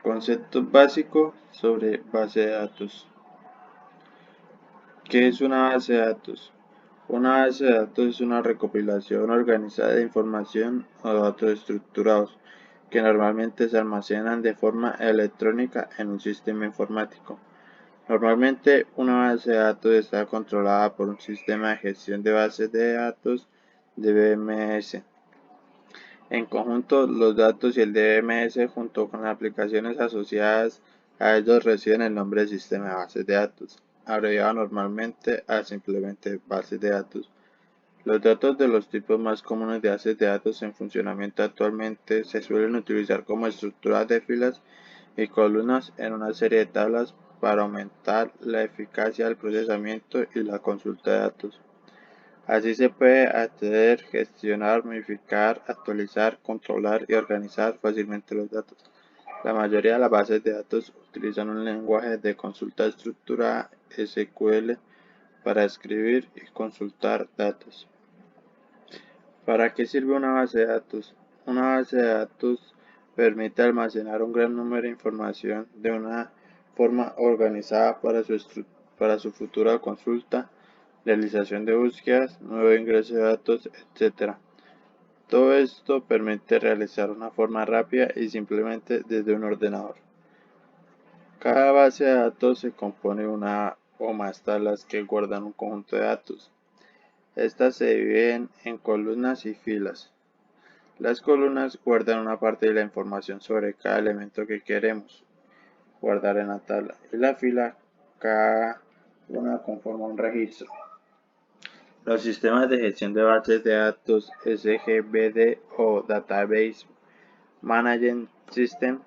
Concepto básico sobre base de datos. ¿Qué es una base de datos? Una base de datos es una recopilación organizada de información o datos estructurados que normalmente se almacenan de forma electrónica en un sistema informático. Normalmente una base de datos está controlada por un sistema de gestión de bases de datos DBMS. En conjunto, los datos y el DBMS junto con las aplicaciones asociadas a ellos reciben el nombre de sistema de bases de datos, abreviado normalmente a simplemente bases de datos. Los datos de los tipos más comunes de bases de datos en funcionamiento actualmente se suelen utilizar como estructuras de filas y columnas en una serie de tablas para aumentar la eficacia del procesamiento y la consulta de datos. Así se puede acceder, gestionar, modificar, actualizar, controlar y organizar fácilmente los datos. La mayoría de las bases de datos utilizan un lenguaje de consulta estructurada SQL para escribir y consultar datos. ¿Para qué sirve una base de datos? Una base de datos permite almacenar un gran número de información de una forma organizada para su futura consulta, realización de búsquedas, nuevo ingreso de datos, etc. Todo esto permite realizar una forma rápida y simplemente desde un ordenador. Cada base de datos se compone de una o más tablas que guardan un conjunto de datos. Estas se dividen en columnas y filas. Las columnas guardan una parte de la información sobre cada elemento que queremos guardar en la tabla y la fila cada una conforma un registro. Los sistemas de gestión de bases de datos SGBD o Database Management System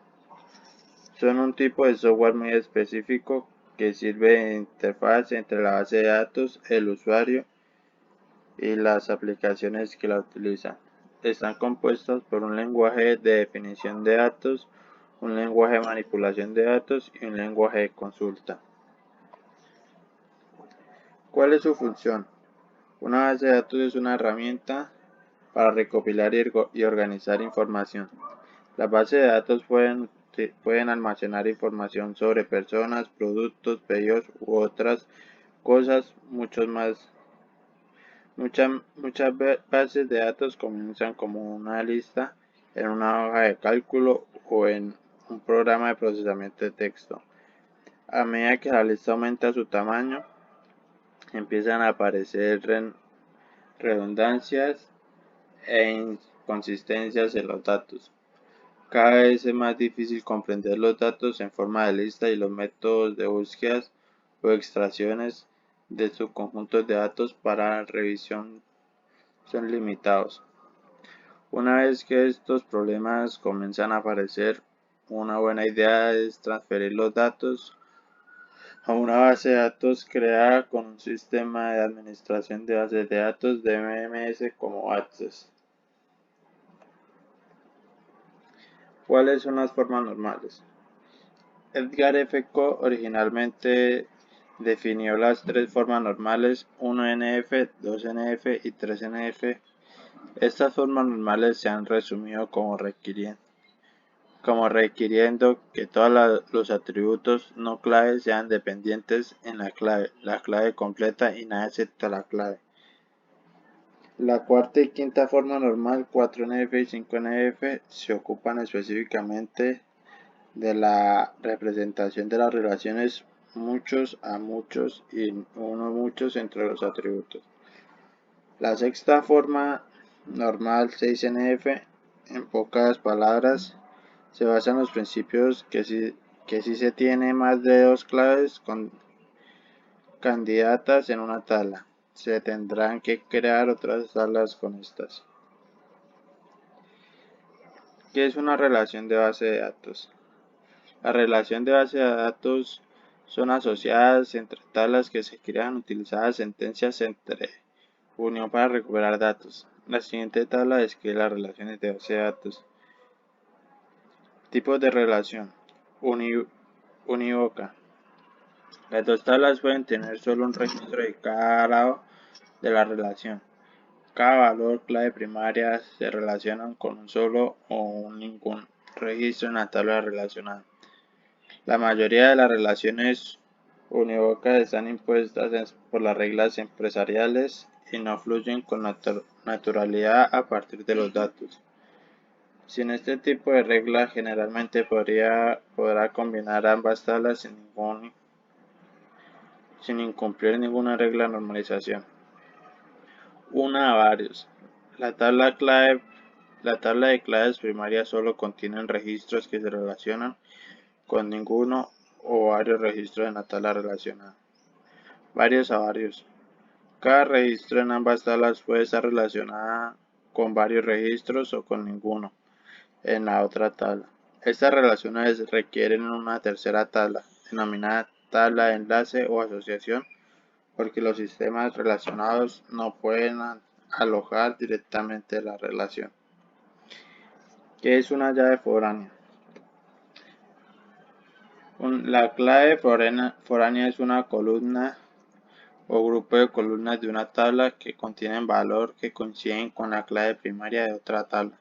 son un tipo de software muy específico que sirve de interfaz entre la base de datos, el usuario y las aplicaciones que la utilizan. Están compuestos por un lenguaje de definición de datos, un lenguaje de manipulación de datos y un lenguaje de consulta. ¿Cuál es su función? Una base de datos es una herramienta para recopilar y organizar información. Las bases de datos pueden almacenar información sobre personas, productos, pedidos u otras cosas, Muchas bases de datos comienzan como una lista en una hoja de cálculo o en un programa de procesamiento de texto. A medida que la lista aumenta su tamaño, empiezan a aparecer redundancias e inconsistencias en los datos. Cada vez es más difícil comprender los datos en forma de lista y los métodos de búsqueda o extracciones de subconjuntos de datos para revisión son limitados. Una vez que estos problemas comienzan a aparecer, una buena idea es transferir los datos a una base de datos creada con un sistema de administración de bases de datos DBMS como Access. ¿Cuáles son las formas normales? Edgar F. Coe originalmente definió las tres formas normales 1NF, 2NF y 3NF. Estas formas normales se han resumido como requiriendo que todos los atributos no clave sean dependientes en la clave completa y nada excepto la clave. La cuarta y quinta forma normal, 4NF y 5NF, se ocupan específicamente de la representación de las relaciones muchos a muchos y uno a muchos entre los atributos. La sexta forma normal, 6NF, en pocas palabras, se basa en los principios que si se tiene más de dos claves candidatas en una tabla, se tendrán que crear otras tablas con estas. ¿Qué es una relación de base de datos? La relación de base de datos son asociadas entre tablas que se crean utilizadas sentencias entre unión para recuperar datos. La siguiente tabla describe las relaciones de base de datos. Tipos de relación. Unívoca. Las dos tablas pueden tener solo un registro de cada lado de la relación. Cada valor clave primaria se relacionan con un solo o ningún registro en la tabla relacionada. La mayoría de las relaciones unívocas están impuestas por las reglas empresariales y no fluyen con naturalidad a partir de los datos. Sin este tipo de regla, generalmente podrá combinar ambas tablas sin incumplir ninguna regla de normalización. Una a varios. La tabla de claves primarias solo contiene registros que se relacionan con ninguno o varios registros en la tabla relacionada. Varios a varios. Cada registro en ambas tablas puede estar relacionada con varios registros o con ninguno en la otra tabla. Estas relaciones requieren una tercera tabla, denominada tabla de enlace o asociación, porque los sistemas relacionados no pueden alojar directamente la relación. ¿Qué es una llave foránea? La clave foránea es una columna o grupo de columnas de una tabla que contienen valor que coinciden con la clave primaria de otra tabla.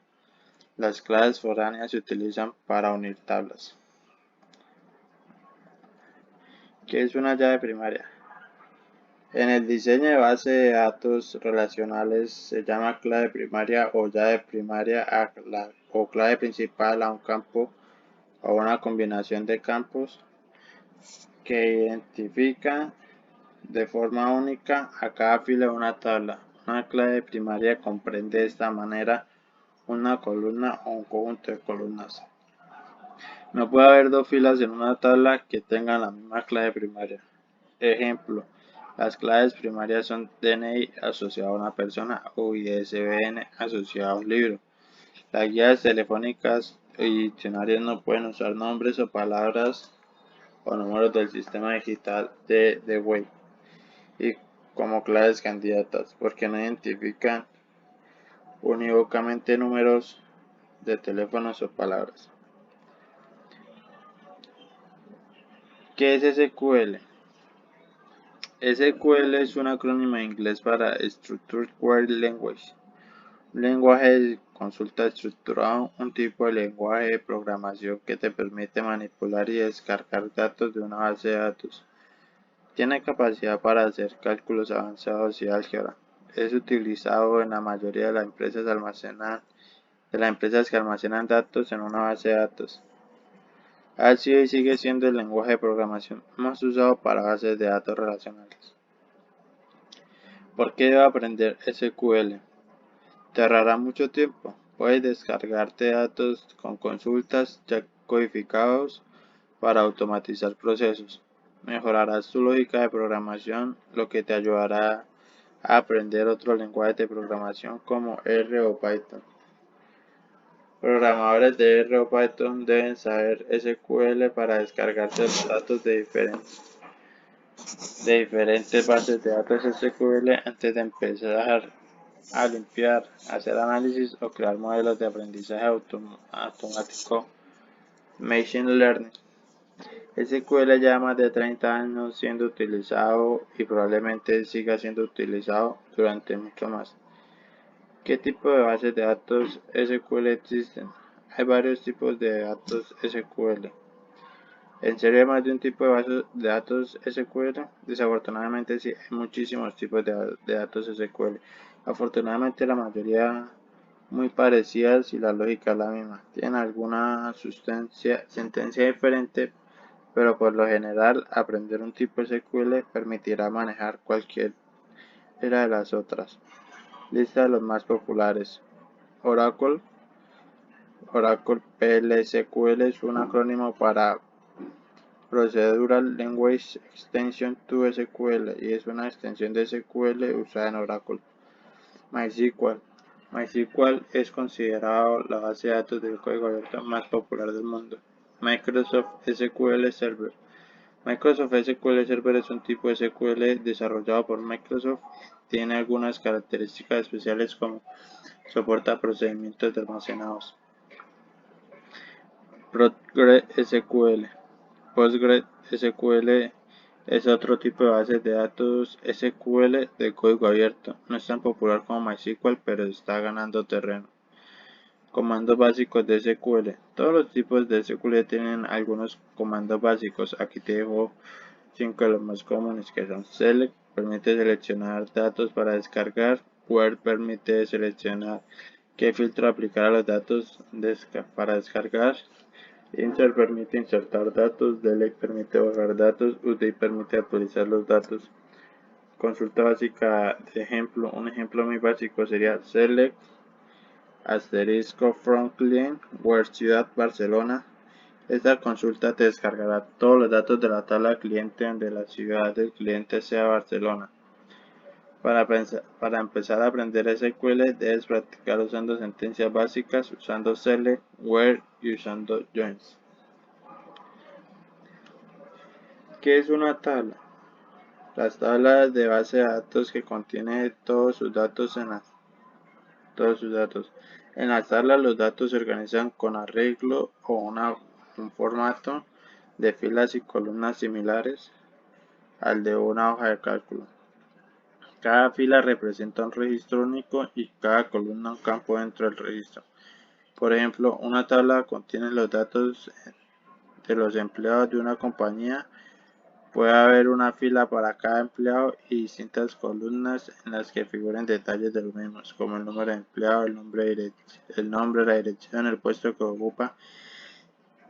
Las claves foráneas se utilizan para unir tablas. ¿Qué es una llave primaria? En el diseño de base de datos relacionales se llama clave primaria o llave primaria o clave principal a un campo o una combinación de campos que identifican de forma única a cada fila de una tabla. Una clave primaria comprende de esta manera una columna o un conjunto de columnas. No puede haber dos filas en una tabla que tengan la misma clave primaria. Ejemplo, las claves primarias son DNI asociado a una persona o ISBN asociado a un libro. Las guías telefónicas y diccionarios no pueden usar nombres o palabras o números del sistema digital de web y como claves candidatas porque no identifican unívocamente números de teléfonos o palabras. ¿Qué es SQL? SQL es un acrónimo en inglés para Structured Query Language, un lenguaje de consulta estructurado, un tipo de lenguaje de programación que te permite manipular y descargar datos de una base de datos. Tiene capacidad para hacer cálculos avanzados y álgebra. Es utilizado en la mayoría de las empresas que almacenan datos en una base de datos. Ha sido y sigue siendo el lenguaje de programación más usado para bases de datos relacionales. ¿Por qué debo aprender SQL? Te ahorrará mucho tiempo. Puedes descargarte datos con consultas ya codificados para automatizar procesos. Mejorarás tu lógica de programación, lo que te ayudará a aprender otros lenguajes de programación como R o Python. Programadores de R o Python deben saber SQL para descargarse los datos de diferentes bases de datos SQL antes de empezar a limpiar, hacer análisis o crear modelos de aprendizaje automático Machine Learning. SQL lleva más de 30 años siendo utilizado y probablemente siga siendo utilizado durante mucho más. ¿Qué tipo de bases de datos SQL existen? Hay varios tipos de datos SQL. ¿En serio hay más de un tipo de base de datos SQL? Desafortunadamente sí, hay muchísimos tipos de datos SQL. Afortunadamente la mayoría muy parecidas y la lógica es la misma. Tienen alguna sentencia diferente, pero por lo general aprender un tipo SQL permitirá manejar cualquiera de las otras. Lista de los más populares. Oracle PLSQL es un acrónimo para Procedural Language Extension to SQL y es una extensión de SQL usada en Oracle. MySQL es considerado la base de datos de código abierto más popular del mundo. Microsoft SQL Server. Microsoft SQL Server es un tipo de SQL desarrollado por Microsoft. Tiene algunas características especiales como soporta procedimientos almacenados. PostgreSQL. PostgreSQL es otro tipo de base de datos SQL de código abierto. No es tan popular como MySQL, pero está ganando terreno. Comandos básicos de SQL. Todos los tipos de SQL tienen algunos comandos básicos. Aquí te dejo 5 de los más comunes, que son select, permite seleccionar datos para descargar; where, permite seleccionar qué filtro aplicar a los datos para descargar; insert, permite insertar datos; delete, permite borrar datos; update, permite actualizar los datos. Consulta básica de ejemplo. Un ejemplo muy básico sería select asterisco from client where ciudad Barcelona. Esta consulta te descargará todos los datos de la tabla cliente donde la ciudad del cliente sea Barcelona. Para empezar a aprender SQL debes practicar usando sentencias básicas, usando select, where y usando joins. ¿Qué es una tabla? Las tablas de base de datos que contiene todos sus datos. En las tablas los datos se organizan con arreglo o un formato de filas y columnas similares al de una hoja de cálculo. Cada fila representa un registro único y cada columna un campo dentro del registro. Por ejemplo, una tabla contiene los datos de los empleados de una compañía. Puede haber una fila para cada empleado y distintas columnas en las que figuren detalles de los mismos, como el número de empleado, el nombre, la dirección, el puesto que ocupa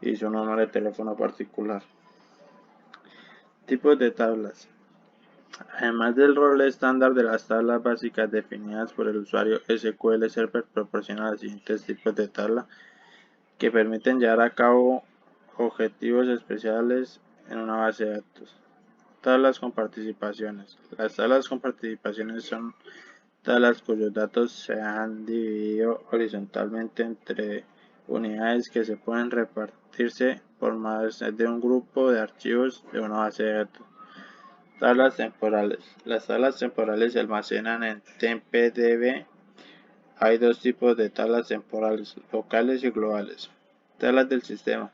y su número de teléfono particular. Tipos de tablas. Además del rol estándar de las tablas básicas definidas por el usuario, SQL Server proporciona los siguientes tipos de tabla que permiten llevar a cabo objetivos especiales en una base de datos. Tablas con participaciones. Las tablas con participaciones son tablas cuyos datos se han dividido horizontalmente entre unidades que se pueden repartirse por más de un grupo de archivos de una base de datos. Tablas temporales. Las tablas temporales se almacenan en TempDB. Hay dos tipos de tablas temporales, locales y globales. Tablas del sistema.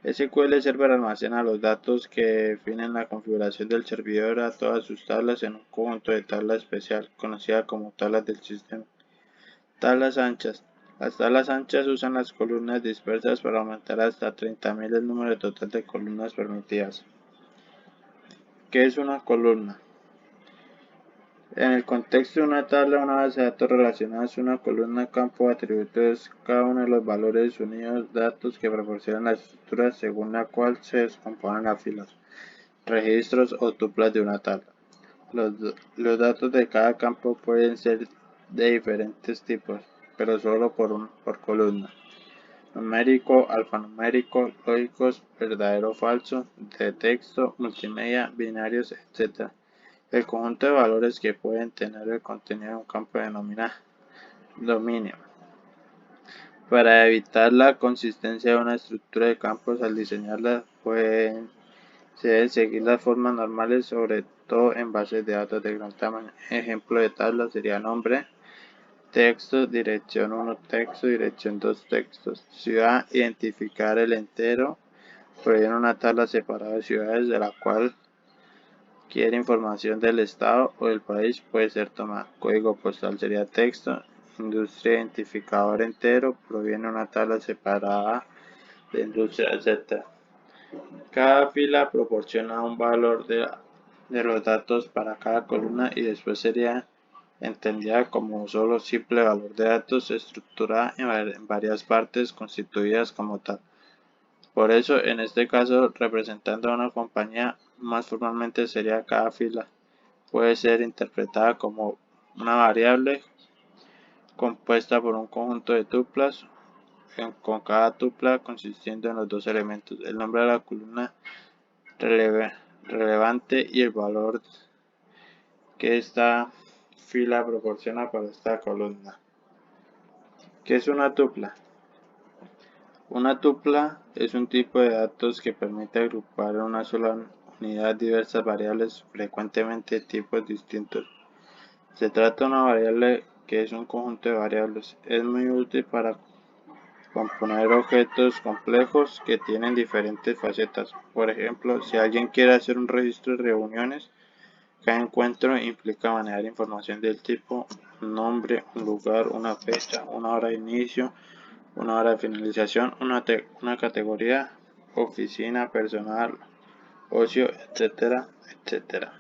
SQL Server almacena los datos que definen la configuración del servidor a todas sus tablas en un conjunto de tablas especial, conocida como tablas del sistema. Tablas anchas. Las tablas anchas usan las columnas dispersas para aumentar hasta 30.000 el número total de columnas permitidas. ¿Qué es una columna? En el contexto de una tabla, una base de datos relacionada es una columna, campo de atributos, cada uno de los valores unidos, datos que proporcionan la estructura según la cual se descomponen las filas, registros o tuplas de una tabla. Los datos de cada campo pueden ser de diferentes tipos, pero solo por columna: numérico, alfanumérico, lógicos, verdadero o falso, de texto, multimedia, binarios, etc. El conjunto de valores que pueden tener el contenido de un campo se denomina dominio. Para evitar la consistencia de una estructura de campos al diseñarla, se deben seguir las formas normales, sobre todo en bases de datos de gran tamaño. Ejemplo de tabla sería nombre, texto, dirección 1, texto, dirección 2, textos. Ciudad, identificar el entero. Proviene una tabla separada de ciudades de la cual quiere información del estado o del país, puede ser tomada. Código postal sería texto. Industria, identificador entero, proviene una tabla separada de industria, etc. Cada fila proporciona un valor de los datos para cada columna y después sería entendida como un solo simple valor de datos estructurada en varias partes constituidas como tal. Por eso, en este caso, representando a una compañía, más formalmente sería cada fila. Puede ser interpretada como una variable compuesta por un conjunto de tuplas, con cada tupla consistiendo en los dos elementos: el nombre de la columna relevante y el valor que esta fila proporciona para esta columna. ¿Qué es una tupla? Una tupla es un tipo de datos que permite agrupar en una sola unidad diversas variables, frecuentemente de tipos distintos. Se trata de una variable que es un conjunto de variables. Es muy útil para componer objetos complejos que tienen diferentes facetas. Por ejemplo, si alguien quiere hacer un registro de reuniones, cada encuentro implica manejar información del tipo: un nombre, un lugar, una fecha, una hora de inicio, una hora de finalización, una categoría, oficina, personal, ocio, etcétera, etcétera.